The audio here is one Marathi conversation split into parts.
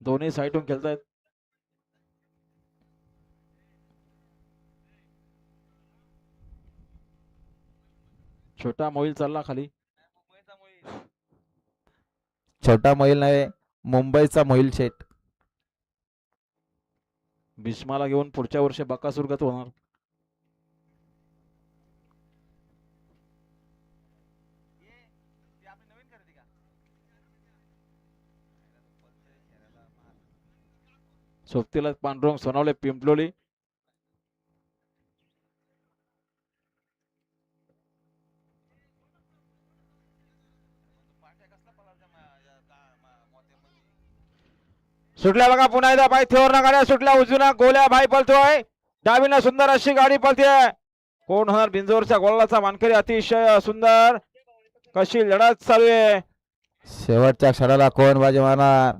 दोन्ही साईडून खेळतायत. छोटा मोईल चालला खाली. छोटा मोईल नव्हे, मुंबईचा मोईल शेठ. भीष्माला घेऊन पुढच्या वर्षी बकासूरगत होणार. सोबतीला पांडुरंग सोनावले पिंपलोली. सुटल्या बघा पुन्हा एकदा बाई थेवर गाड्या सुटल्या. उजवीना गोल्या भाई पळतोय. डावीना सुंदर अशी गाडी पळते. कोण होणार बिंजोरच्या गोलाचा मानकरी. अतिशय सुंदर कशी लढत चालू आहे. शेवटच्या क्षणाला कोण बाजी मारणार.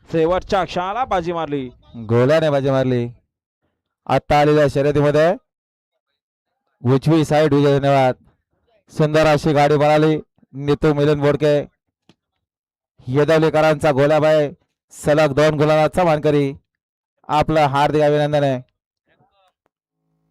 शेवटच्या क्षणाला बाजी मारली. गोल्याने बाजी मारली. आता आलेल्या शर्यतीमध्ये उजवी साईड विजय. धन्यवाद. सुंदर अशी गाडी पळाली. नितू मिलन बोडके येदवलीकरांचा गोल्याबाई सलग 2 गुलालाचा मानकरी. आपलं हार्दिक अभिनंदन आहे.